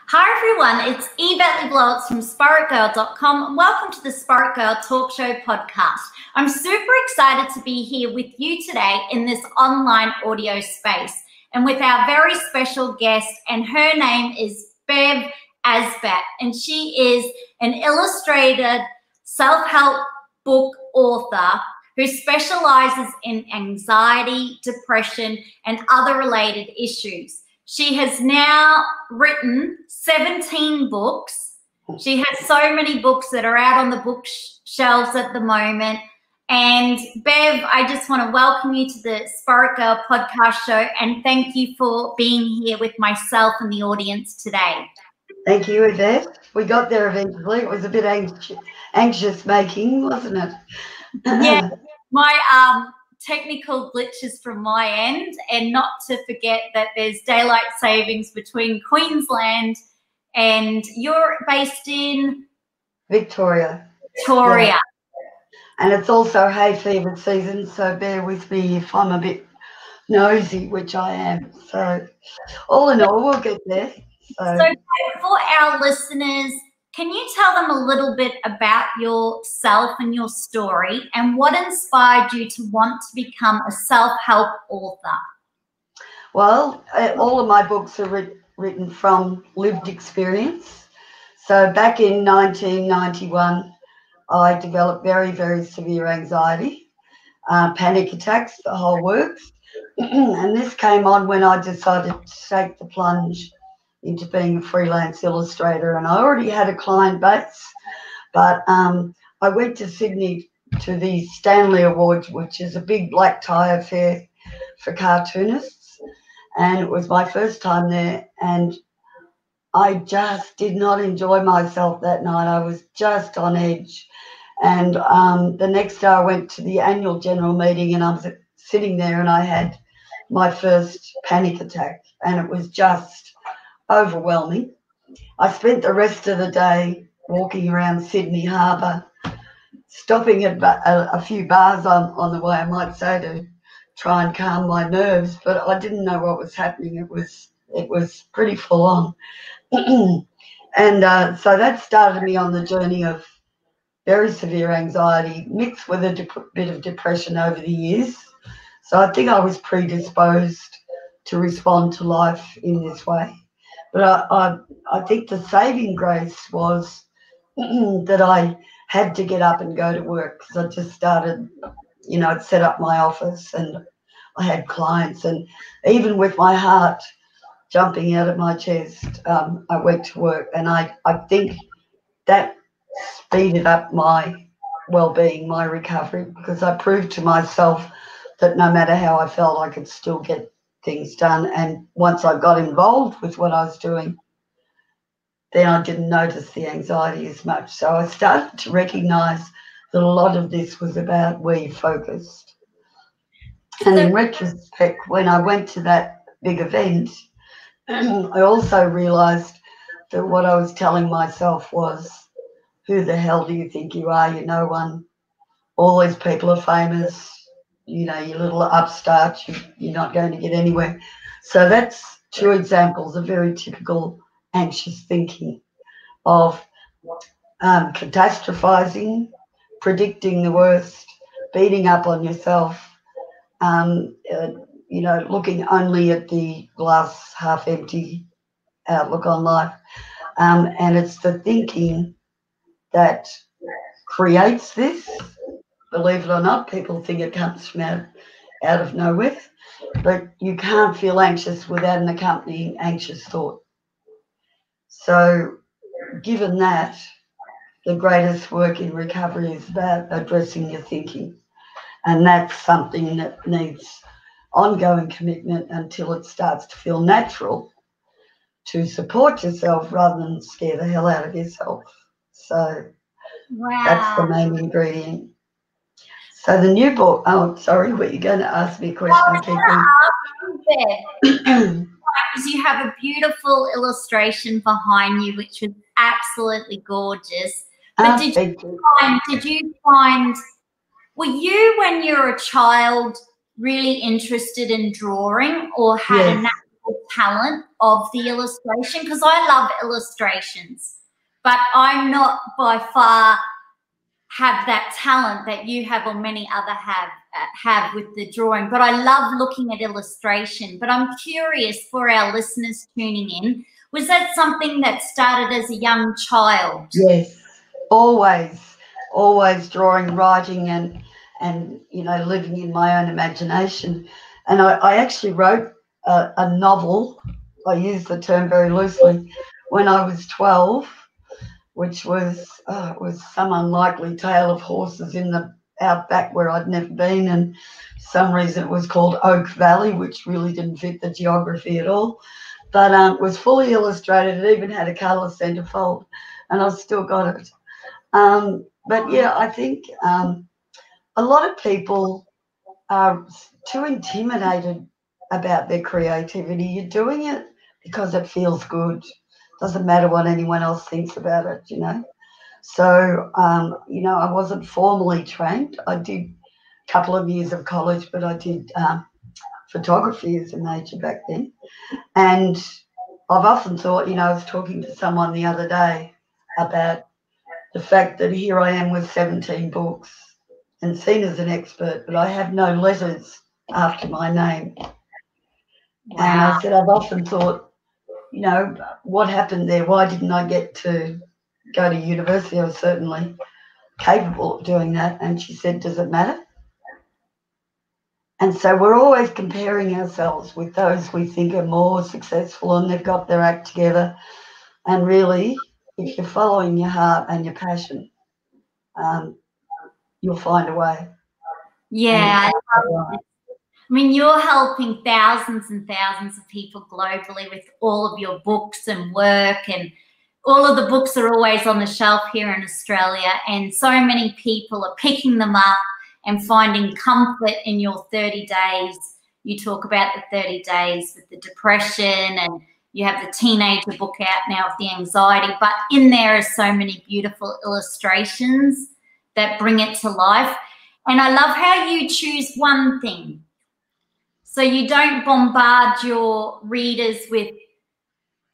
Hi everyone, it's Yvette Blowitz from SPAITGIRL.com and welcome to the Spirit Girl Talk Show podcast. I'm super excited to be here with you today in this online audio space and with our very special guest, and her name is Bev Aisbett, and she is an illustrated self-help book author who specializes in anxiety, depression, and other related issues. She has now written 17 books. She has so many books that are out on the bookshelves at the moment. And Bev, I just want to welcome you to the Spirit Girl podcast show and thank you for being here with myself and the audience today. Thank you, Yvette. We got there eventually. It was a bit anxious making, wasn't it? Yeah, my technical glitches from my end, and not to forget that there's daylight savings between Queensland and you're based in Victoria. Yeah. And it's also hay fever season, so bear with me if I'm a bit nosy, which I am. So all in all, we'll get there. So for our listeners, can you tell them a little bit about yourself and your story and what inspired you to want to become a self-help author? Well, all of my books are written from lived experience. So back in 1991, I developed very, very severe anxiety, panic attacks, the whole works. And this came on when I decided to take the plunge into being a freelance illustrator, and I already had a client base, but I went to Sydney to the Stanley Awards, which is a big black tie affair for cartoonists, and it was my first time there, and I just did not enjoy myself that night. I was just on edge, and the next day I went to the annual general meeting, and I was sitting there and I had my first panic attack, and it was just overwhelming. I spent the rest of the day walking around Sydney Harbour, stopping at a few bars on the way, I might say, to try and calm my nerves, but I didn't know what was happening. It was pretty full on. And so that started me on the journey of very severe anxiety mixed with a bit of depression over the years. So I think I was predisposed to respond to life in this way. But I think the saving grace was that I had to get up and go to work, because I just started, I'd set up my office and I had clients, and even with my heart jumping out of my chest, I went to work, and I think that speeded up my well-being, my recovery, because I proved to myself that no matter how I felt, I could still get things done. And once I got involved with what I was doing, then I didn't notice the anxiety as much. So I started to recognize that a lot of this was about where you focused. And in retrospect, when I went to that big event, I also realized that what I was telling myself was, who the hell do you think you are? You're no one. All these people are famous. You little upstart, you're not going to get anywhere. So that's two examples of very typical anxious thinking, of catastrophizing, predicting the worst, beating up on yourself, looking only at the glass half empty outlook on life. And it's the thinking that creates this. Believe it or not, people think it comes from out of nowhere, but you can't feel anxious without an accompanying anxious thought. So given that, the greatest work in recovery is about addressing your thinking, and that's something that needs ongoing commitment until it starts to feel natural to support yourself rather than scare the hell out of yourself. So That's the main ingredient. So the new book, sorry, were you going to ask me a question? Because you have a beautiful illustration behind you, which was absolutely gorgeous. But did you find, were you, when you were a child, really interested in drawing, or had a natural natural talent of the illustration, because I love illustrations, but I'm not by far have that talent that you have or many other have with the drawing. But I love looking at illustration. But I'm curious, for our listeners tuning in, was that something that started as a young child? Yes, always drawing, writing, and you know, living in my own imagination. And I actually wrote a novel. I use the term very loosely when I was 12, which was it was some unlikely tale of horses in the outback where I'd never been, and for some reason it was called Oak Valley, which really didn't fit the geography at all. But it was fully illustrated. It even had a colour centerfold, and I've still got it. But yeah, I think a lot of people are too intimidated about their creativity. You're doing it because it feels good. Doesn't matter what anyone else thinks about it, you know. So, you know, I wasn't formally trained. I did a couple of years of college, but I did photography as a major back then. And I've often thought, you know, I was talking to someone the other day about the fact that here I am with 17 books and seen as an expert, but I have no letters after my name. Wow. And I said, I've often thought, you know, what happened there? Why didn't I get to go to university? I was certainly capable of doing that. And she said, does it matter? And so we're always comparing ourselves with those we think are more successful and they've got their act together. And really, if you're following your heart and your passion, you'll find a way. Yeah, I mean, you're helping thousands and thousands of people globally with all of your books and work, and all of the books are always on the shelf here in Australia, and so many people are picking them up and finding comfort in your 30 days. You talk about the 30 days with the depression, and you have the teenager book out now with the anxiety, but in there are so many beautiful illustrations that bring it to life. And I love how you choose one thing. So you don't bombard your readers with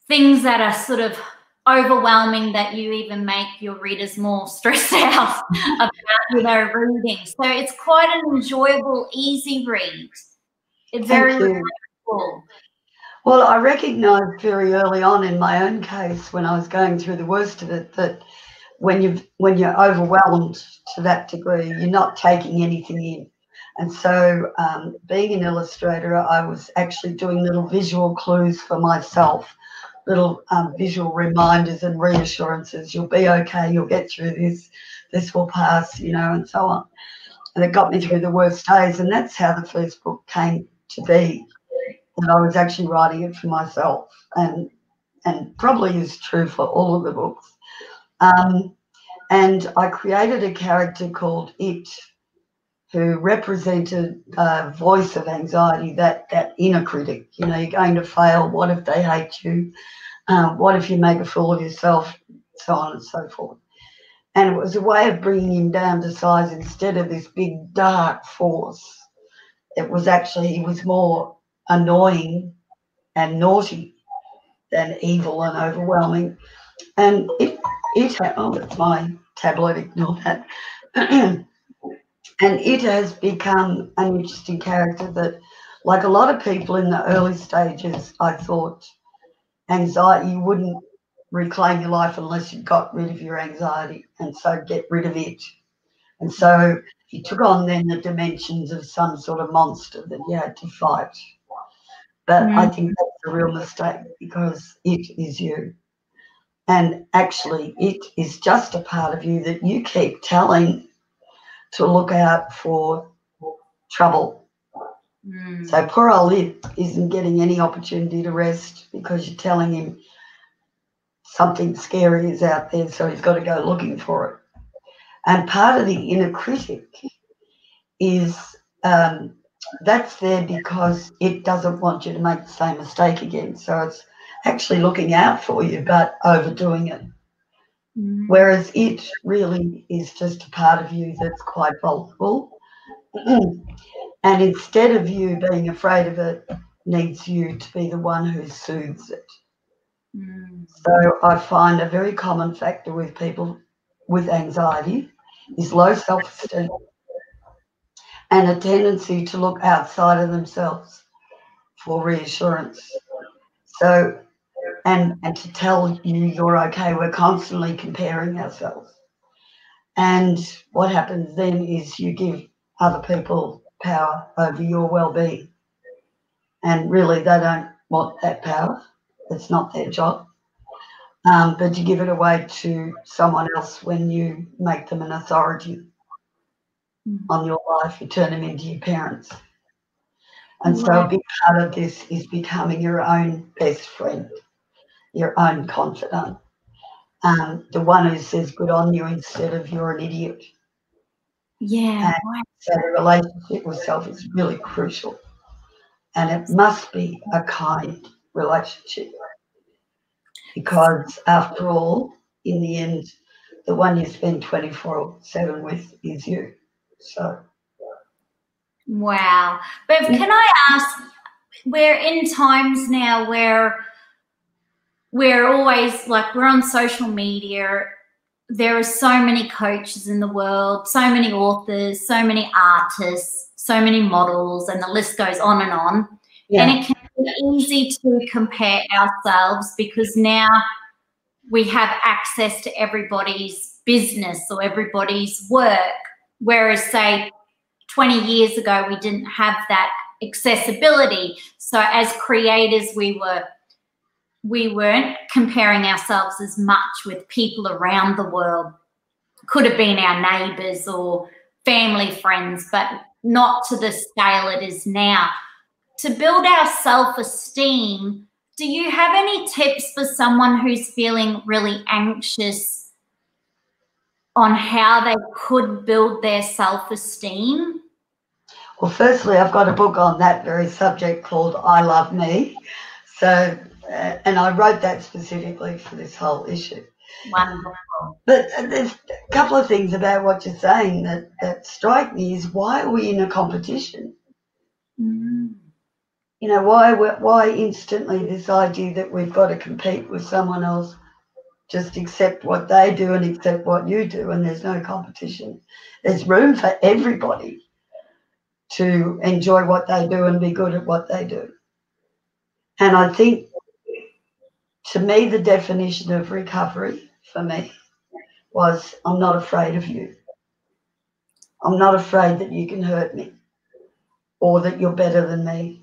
things that are sort of overwhelming, that you even make your readers more stressed out about, you know, reading. So it's quite an enjoyable, easy read. It's very relatable. Well, I recognised very early on in my own case, when I was going through the worst of it, that when you're overwhelmed to that degree, you're not taking anything in. And so being an illustrator, I was actually doing little visual clues for myself, little visual reminders and reassurances. You'll be okay, you'll get through this, this will pass, you know, and so on. And it got me through the worst days. And that's how the first book came to be, that I was actually writing it for myself, and probably is true for all of the books. And I created a character called It, who represented a voice of anxiety, that inner critic. You know, you're going to fail. What if they hate you? What if you make a fool of yourself? So on and so forth. And it was a way of bringing him down to size. Instead of this big dark force, it was actually, he was more annoying and naughty than evil and overwhelming. And it oh, it's my tablet, ignore that. And it has become an interesting character that, like a lot of people in the early stages, I thought anxiety, you wouldn't reclaim your life unless you got rid of your anxiety, and so get rid of it. And so he took on then the dimensions of some sort of monster that you had to fight. But I think that's a real mistake, because it is you. And actually, it is just a part of you that you keep telling to look out for trouble. So poor old It isn't getting any opportunity to rest because you're telling him something scary is out there, so he's got to go looking for it. And part of the inner critic is that's there because it doesn't want you to make the same mistake again. So it's actually looking out for you but overdoing it. Whereas it really is just a part of you that's quite vulnerable. And instead of you being afraid of it, needs you to be the one who soothes it. Mm. So I find a very common factor with people with anxiety is low self-esteem and a tendency to look outside of themselves for reassurance. So, and to tell you you're okay, we're constantly comparing ourselves. And what happens then is you give other people power over your well-being. And really, they don't want that power. It's not their job. But you give it away to someone else when you make them an authority on your life. You turn them into your parents. And so a big part of this is becoming your own best friend, your own confidant, the one who says good on you instead of you're an idiot. Yeah. And so the relationship with self is really crucial. And it must be a kind relationship because, after all, in the end, the one you spend 24/7 with is you. So. Wow. Bev, can I ask, we're in times now where we're always like, we're on social media. There are so many coaches in the world, so many authors, so many artists, so many models, and the list goes on and on. Yeah. And it can be easy to compare ourselves because now we have access to everybody's business or everybody's work, whereas, say, 20 years ago, we didn't have that accessibility. So as creators, we weren't comparing ourselves as much with people around the world. Could have been our neighbours or family friends, but not to the scale it is now. To build our self-esteem, do you have any tips for someone who's feeling really anxious on how they could build their self-esteem? Well, firstly, I've got a book on that very subject called I Love Me. So, and I wrote that specifically for this whole issue. Wonderful. But there's a couple of things about what you're saying that strike me is, why are we in a competition? Mm. You know, why instantly this idea that we've got to compete with someone else? Just accept what they do and accept what you do, and there's no competition. There's room for everybody to enjoy what they do and be good at what they do. And I think, to me, the definition of recovery for me was, I'm not afraid of you. I'm not afraid that you can hurt me or that you're better than me.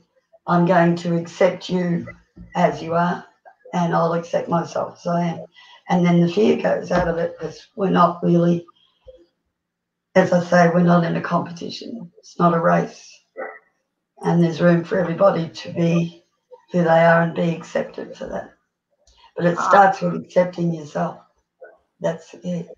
I'm going to accept you as you are, and I'll accept myself as I am. And then the fear goes out of it because we're not really, as I say, we're not in a competition. It's not a race. And there's room for everybody to be who they are and be accepted for that. But it starts with accepting yourself. That's it.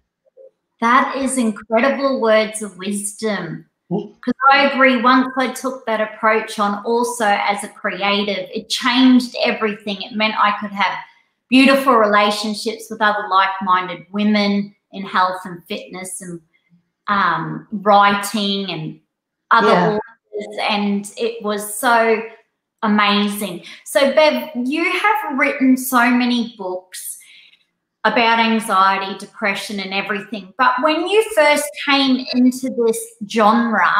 That is incredible words of wisdom. Because I agree, once I took that approach on also as a creative, it changed everything. It meant I could have beautiful relationships with other like-minded women in health and fitness and writing and other authors, and it was so amazing. So, Bev, you have written so many books about anxiety, depression and everything. But when you first came into this genre,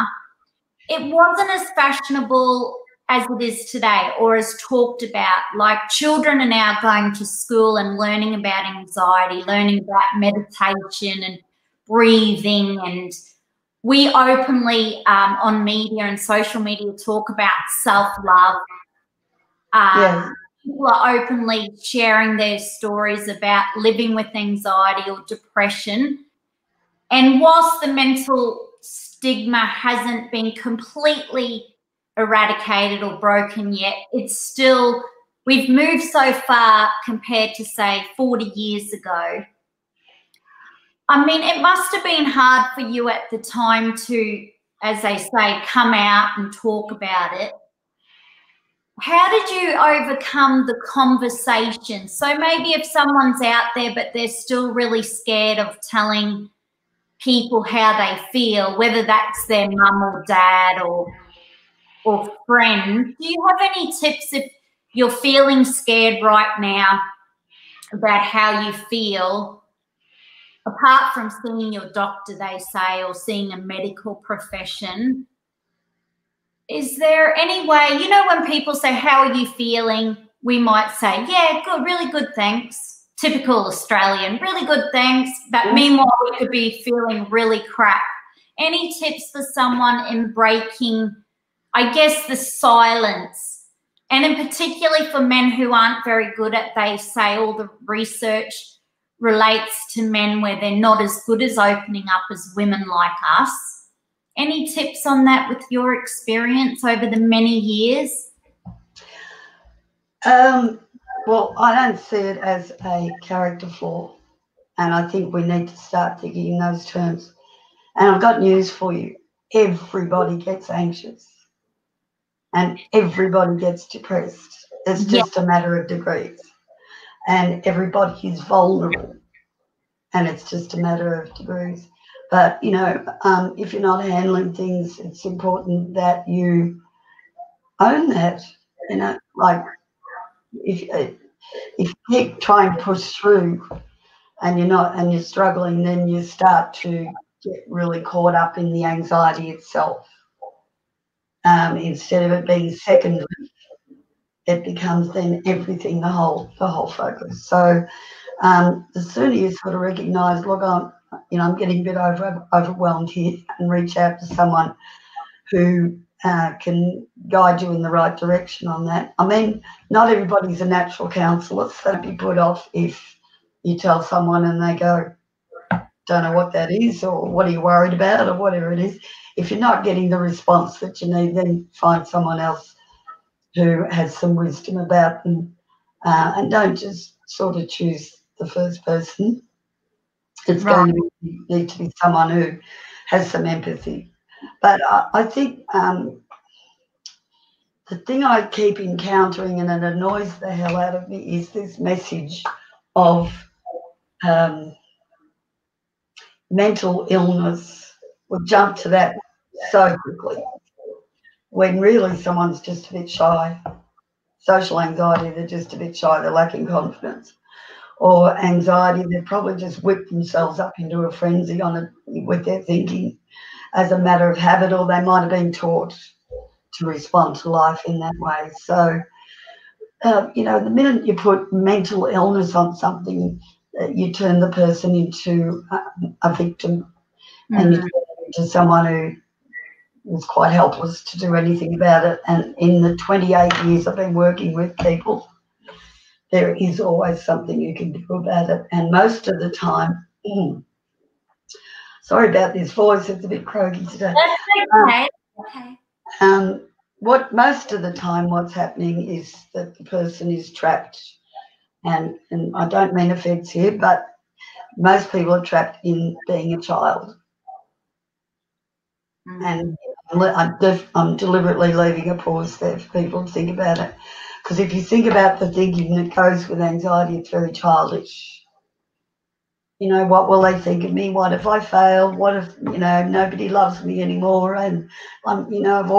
it wasn't as fashionable as it is today or as talked about. Like, children are now going to school and learning about anxiety, learning about meditation and breathing, and we openly on media and social media talk about self-love. People are openly sharing their stories about living with anxiety or depression. And whilst the mental stigma hasn't been completely eradicated or broken yet, it's still, we've moved so far compared to, say, 40 years ago. I mean, it must have been hard for you at the time to, as they say, come out and talk about it. How did you overcome the conversation? So maybe if someone's out there but they're still really scared of telling people how they feel, whether that's their mum or dad or or friend, do you have any tips if you're feeling scared right now about how you feel, apart from seeing your doctor, they say, or seeing a medical profession? Is there any way, you know, when people say, how are you feeling? We might say, yeah, good, really good, thanks. Typical Australian, really good, thanks. But meanwhile, we could be feeling really crap. Any tips for someone in breaking, I guess, the silence? And in particularly for men who aren't very good at, they say all the research relates to men where they're not as good as opening up as women like us. Any tips on that with your experience over the many years? Well, I don't see it as a character flaw, and I think we need to start thinking in those terms. And I've got news for you. Everybody gets anxious and everybody gets depressed. It's just a matter of degrees. And everybody is vulnerable, and it's just a matter of degrees. But, you know, if you're not handling things, it's important that you own that, you know, like if you keep trying to push through and you're struggling, then you start to get really caught up in the anxiety itself. Instead of it being secondary, it becomes then everything, the whole focus. So the sooner you sort of recognise, look, I'm getting a bit overwhelmed here, and reach out to someone who can guide you in the right direction on that. I mean, not everybody's a natural counsellor, so don't be put off if you tell someone and they go, don't know what that is, or what are you worried about, or whatever it is. If you're not getting the response that you need, then find someone else who has some wisdom about them, and don't just sort of choose the first person. It's going to need to be someone who has some empathy. But I think the thing I keep encountering, and it annoys the hell out of me, is this message of mental illness. We'll jump to that so quickly, when really someone's just a bit shy. Social anxiety, they're just a bit shy, they're lacking confidence. Or anxiety, they've probably just whipped themselves up into a frenzy with their thinking as a matter of habit, or they might have been taught to respond to life in that way. So, you know, the minute you put mental illness on something, you turn the person into a victim, and you turn them into someone who is quite helpless to do anything about it. And in the 28 years I've been working with people, there is always something you can do about it. And most of the time, sorry about this voice, it's a bit croaky today. That's okay. Most of the time what's happening is that the person is trapped, and I don't mean offence here, but most people are trapped in being a child. And I'm deliberately leaving a pause there for people to think about it, because if you think about the thinking that goes with anxiety, it's very childish. You know, what will they think of me? What if I fail? What if, you know, nobody loves me anymore? And you know, I've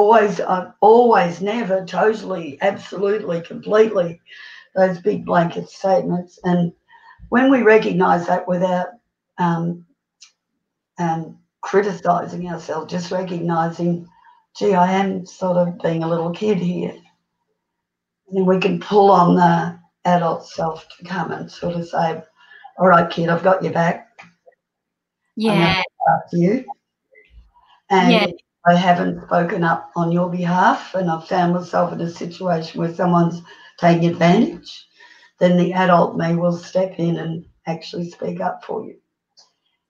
always never totally, absolutely, completely, those big blanket statements. And when we recognise that without criticising ourselves, just recognising, gee, I am sort of being a little kid here, and then we can pull on the adult self to come and sort of say, all right, kid, I've got your back. Yeah. After you. And if I haven't spoken up on your behalf, and I've found myself in a situation where someone's taking advantage, then the adult me will step in and actually speak up for you.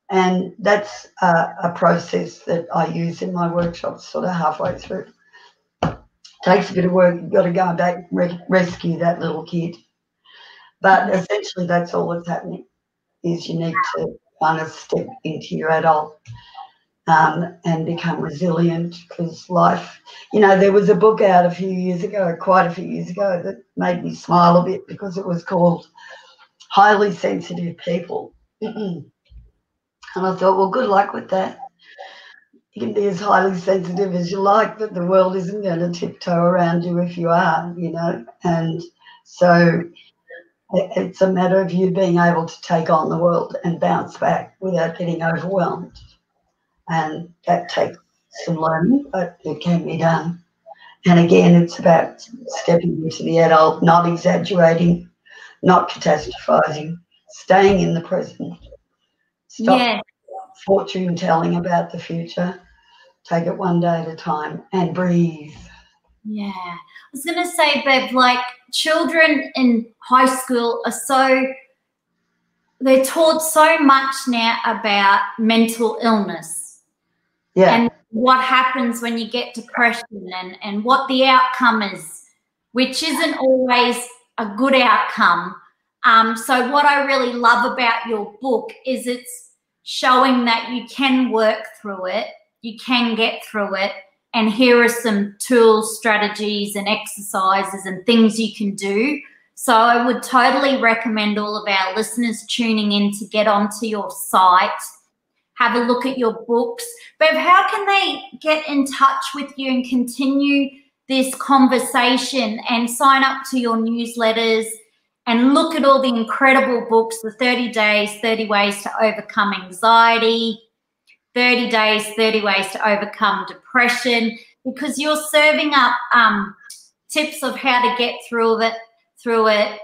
And that's a process that I use in my workshops sort of halfway through. It takes a bit of work. You've got to go back and rescue that little kid. But essentially that's all that's happening, is you need to kind of step into your adult and become resilient, because life, you know, there was a book out quite a few years ago, that made me smile a bit, because it was called Highly Sensitive People. And I thought, well, good luck with that. you can be as highly sensitive as you like, but the world isn't going to tiptoe around you if you are, you know. And so it's a matter of you being able to take on the world and bounce back without getting overwhelmed. And that takes some learning, but it can be done. And again, it's about stepping into the adult, not exaggerating, not catastrophizing, staying in the present. Stop fortune telling about the future. Take it one day at a time and breathe. Yeah. I was going to say, Bev, like children in high school they're taught so much now about mental illness. Yeah. And what happens when you get depression and what the outcome is, which isn't always a good outcome. So what I really love about your book is it's showing that you can work through it, you can get through it, and here are some tools, strategies, and exercises and things you can do. So I would totally recommend all of our listeners tuning in to get onto your site, have a look at your books. Bev, how can they get in touch with you and continue this conversation and sign up to your newsletters and look at all the incredible books, the 30 Days, 30 Ways to Overcome Anxiety, 30 Days, 30 Ways to Overcome Depression, because you're serving up tips of how to get through it,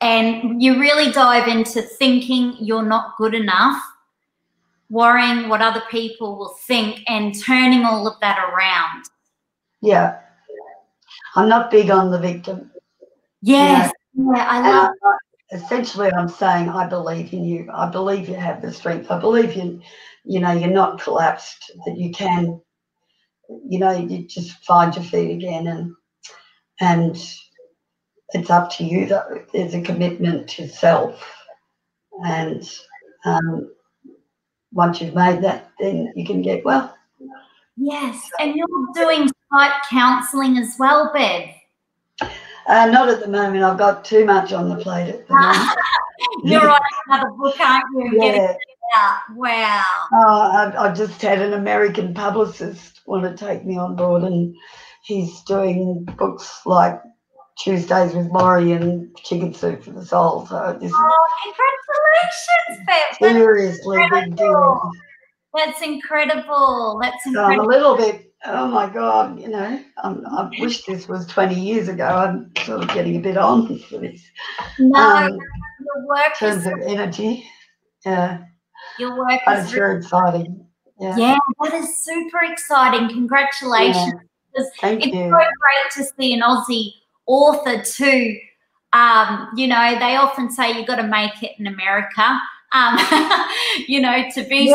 and you really dive into thinking you're not good enough, worrying what other people will think, and turning all of that around. Yeah. I'm not big on the victim. Yes. You know? Yeah, I love essentially I'm saying I believe in you. I believe you have the strength. I believe you're not collapsed, that you can, you just find your feet again, and it's up to you though. There's a commitment to self, and once you've made that, then you can get well. Yes, and you're doing site counselling as well, Bev. Not at the moment. I've got too much on the plate at the moment. You're writing another book, aren't you? Yeah. Getting it out. Wow. I've just had an American publicist want to take me on board, and he's doing books like Tuesdays with Maury and Chicken Soup for the Soul. So this congratulations, Bev. Seriously big deal. That's incredible. That's incredible. So I'm a little bit, oh my God, I wish this was 20 years ago. I'm sort of getting a bit on for this. No, your work in terms of energy. Yeah. Your work is very exciting. Yeah, that is super exciting. Congratulations. Yeah. Thank you. It's so great to see an Aussie author too. They often say you've got to make it in America. To be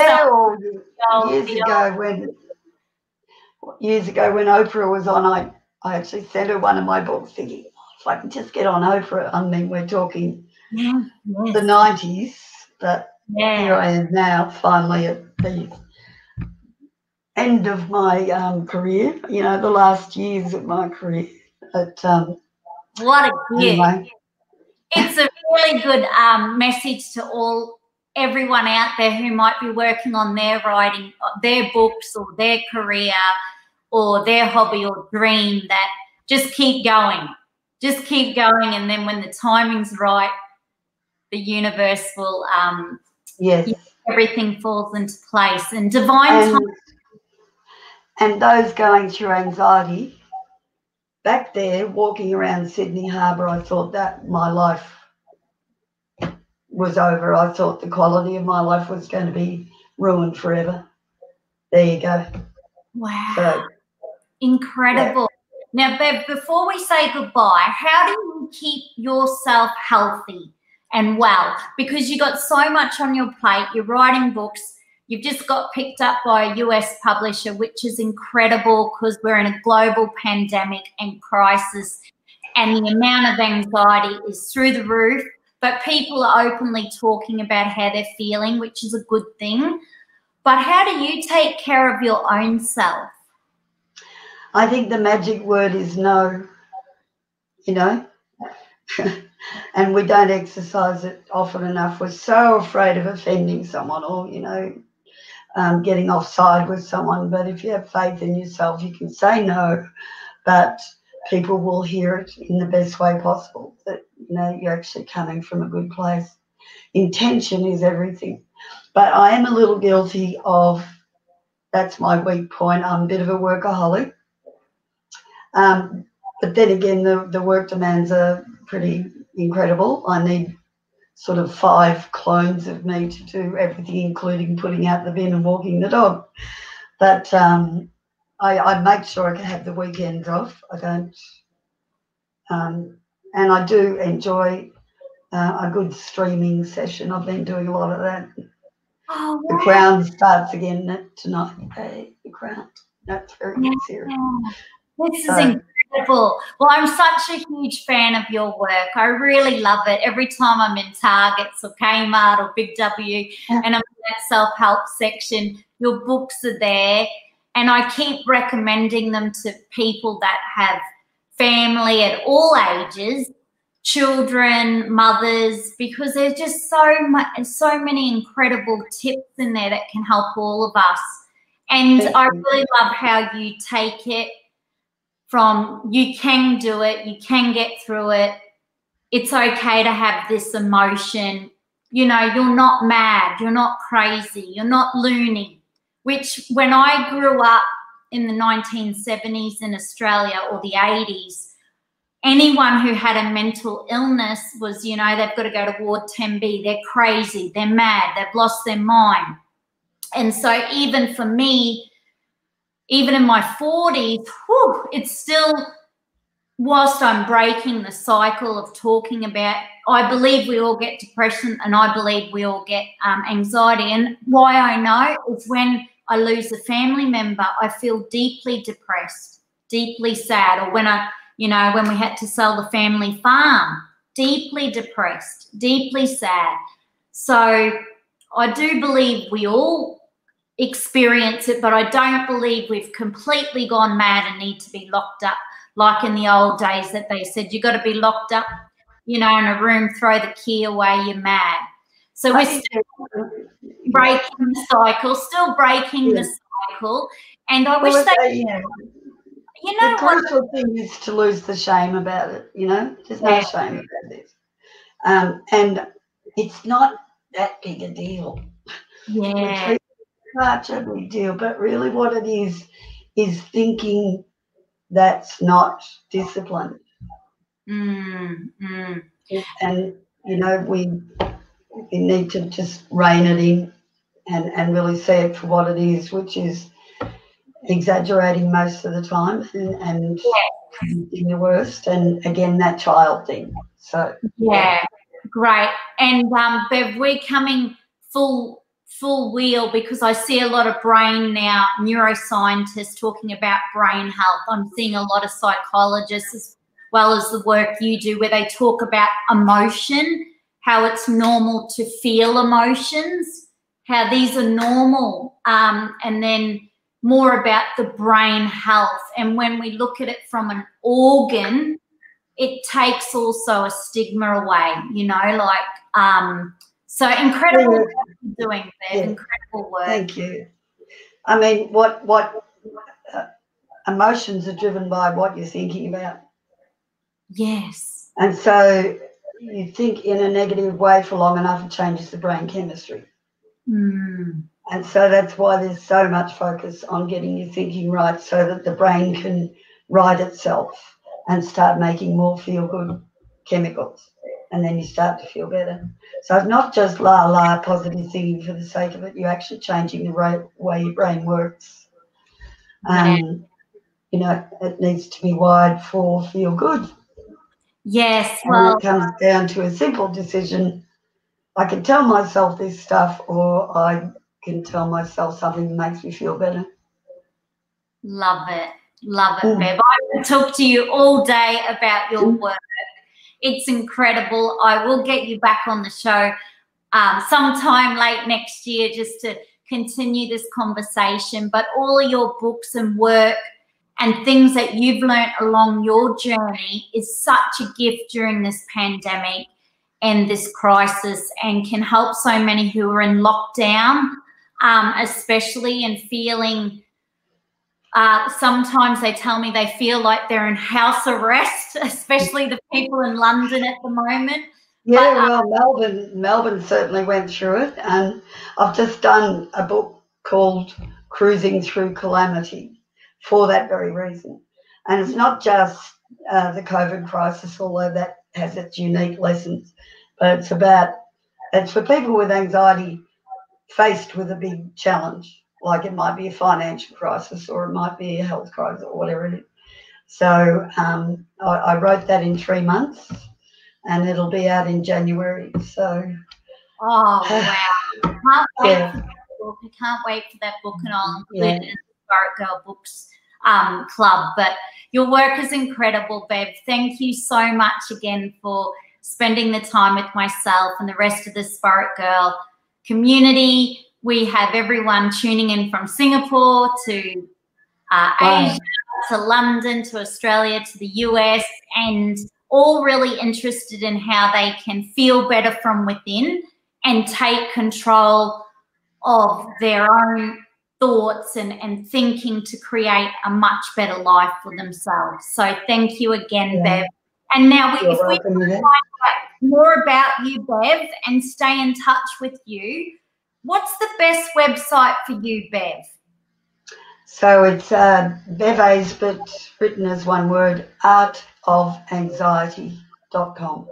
years ago when Oprah was on, I actually sent her one of my books thinking, if I can just get on Oprah. I mean, we're talking the 90s, but here I am now, finally at the end of my career, the last years of my career. But what a gift. Anyway. It's a really good message to everyone out there who might be working on their writing, their books or their career or their hobby or dream, that just keep going. Just keep going, and then when the timing's right, the universe will everything falls into place. And divine time. And those going through anxiety, back there walking around Sydney Harbour, I thought that my life was over. I thought the quality of my life was going to be ruined forever. There you go. Wow. So, incredible. Now, Bev, before we say goodbye, how do you keep yourself healthy and well? Because you got so much on your plate. You're writing books. You've just got picked up by a US publisher, which is incredible because we're in a global pandemic and crisis, and the amount of anxiety is through the roof. But people are openly talking about how they're feeling, which is a good thing. But how do you take care of your own self? I think the magic word is no, and we don't exercise it often enough. We're so afraid of offending someone or, getting offside with someone. But if you have faith in yourself, you can say no, but people will hear it in the best way possible, that, you know, you're actually coming from a good place. Intention is everything. But I am a little guilty of, that's my weak point, I'm a bit of a workaholic. But then again, the work demands are pretty incredible. I need sort of 5 clones of me to do everything, including putting out the bin and walking the dog. But I make sure I can have the weekends off. I don't, and I do enjoy a good streaming session. I've been doing a lot of that. Oh, The Crown starts again tonight. The Crown. That's very good series. This is incredible. Well, I'm such a huge fan of your work. I really love it. Every time I'm in Targets or Kmart or Big W and I'm in that self-help section, your books are there, and I keep recommending them to people that have family at all ages, children, mothers, because there's just so many incredible tips in there that can help all of us. And I really love how you take it from you can do it, you can get through it, it's okay to have this emotion, you know, you're not mad, you're not crazy, you're not loony, which when I grew up in the 1970s in Australia or the 80s, anyone who had a mental illness was, you know, they've got to go to Ward 10B, they're crazy, they're mad, they've lost their mind. And so even for me, even in my 40s, it's still, whilst I'm breaking the cycle of talking about, I believe we all get depression and I believe we all get anxiety. And why I know is when I lose a family member, I feel deeply depressed, deeply sad. Or when when we had to sell the family farm, deeply depressed, deeply sad. So I do believe we all experience it, but I don't believe we've completely gone mad and need to be locked up like in the old days that they said you got to be locked up, you know, in a room, throw the key away, you're mad. So we're still breaking the cycle, the cycle. And I wish they, you know, the crucial thing is to lose the shame about it, you know. There's no shame about this. And it's not that big a deal. Yeah. Such a big deal, but really what it is thinking that's not disciplined. And, you know, we need to just rein it in and really see it for what it is, which is exaggerating most of the time and predicting the worst. And, again, that child thing. So yeah, great. And, Bev, we're coming full wheel because I see a lot of brain now, neuroscientists talking about brain health. I'm seeing a lot of psychologists as well as the work you do where they talk about emotion, how it's normal to feel emotions, how these are normal, and then more about the brain health. And when we look at it from an organ, it takes also a stigma away, you know, like so incredible work you're doing, Bev. Incredible work. Thank you. I mean, what emotions are driven by what you're thinking about. Yes. And so you think in a negative way for long enough, it changes the brain chemistry. And so that's why there's so much focus on getting your thinking right so that the brain can right itself and start making more feel-good chemicals. And then you start to feel better. So it's not just positive thinking for the sake of it. You're actually changing the way your brain works. You know, it needs to be wired for feel good. Yes. And it comes down to a simple decision. I can tell myself this stuff, or I can tell myself something that makes me feel better. Love it. Love it, Bev. I could talk to you all day about your work. It's incredible. I will get you back on the show sometime late next year just to continue this conversation. But all of your books and work and things that you've learned along your journey is such a gift during this pandemic and this crisis, and can help so many who are in lockdown especially, and feeling, sometimes they tell me they feel like they're in house arrest, especially the people in London at the moment. Yeah, well, Melbourne certainly went through it, and I've just done a book called Cruising Through Calamity for that very reason. And it's not just the COVID crisis, although that has its unique lessons, but it's for people with anxiety faced with a big challenge, like it might be a financial crisis or it might be a health crisis or whatever it is. So I wrote that in 3 months, and it'll be out in January. So, oh wow! I can't wait for that book. I can't wait for that book, and I'll include it in the SPAITGIRL Books Club. But your work is incredible, Bev. Thank you so much again for spending the time with myself and the rest of the SPAITGIRL community. We have everyone tuning in from Singapore to Asia to London to Australia to the US, and all really interested in how they can feel better from within and take control of their own thoughts and thinking to create a much better life for themselves. So thank you again, Bev. And now if we want to find out more about you, Bev, and stay in touch with you, what's the best website for you, Bev? So it's Bev Aisbett, written as one word, artofanxiety.com.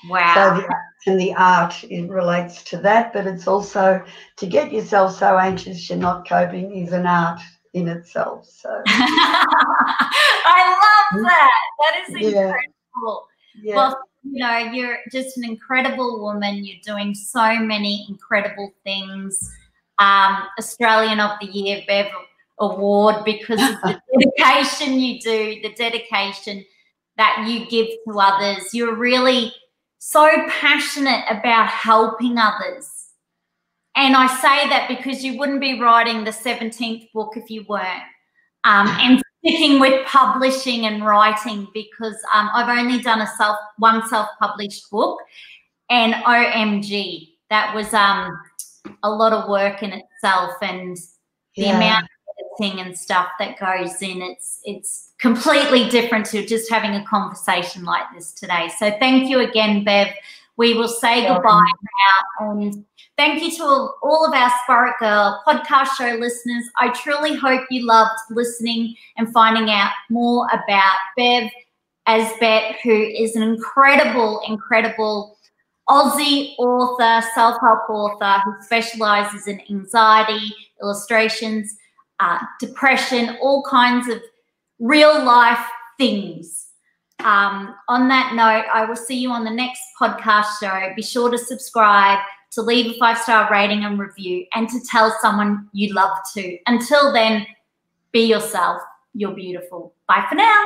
Wow. So the art, it relates to that, but it's also to get yourself so anxious you're not coping is an art in itself. So I love that. That is incredible. Yeah. Well, you know, you're just an incredible woman. You're doing so many incredible things. Australian of the Year, Bev Award, because of the dedication you do, the dedication that you give to others. You're really so passionate about helping others. And I say that because you wouldn't be writing the 17th book if you weren't. And sticking with publishing and writing, because I've only done one self-published book, and OMG, that was a lot of work in itself, and the amount of editing and stuff that goes in, it's completely different to just having a conversation like this today. So thank you again, Bev. We will say goodbye now, and thank you to all of our SPAITGIRL podcast show listeners. I truly hope you loved listening and finding out more about Bev Aisbett, who is an incredible, incredible Aussie author, self-help author who specialises in anxiety, illustrations, depression, all kinds of real-life things. On that note, I will see you on the next podcast show. Be sure to subscribe, to leave a 5-star rating and review, and to tell someone you love to. Until then, be yourself. You're beautiful. Bye for now.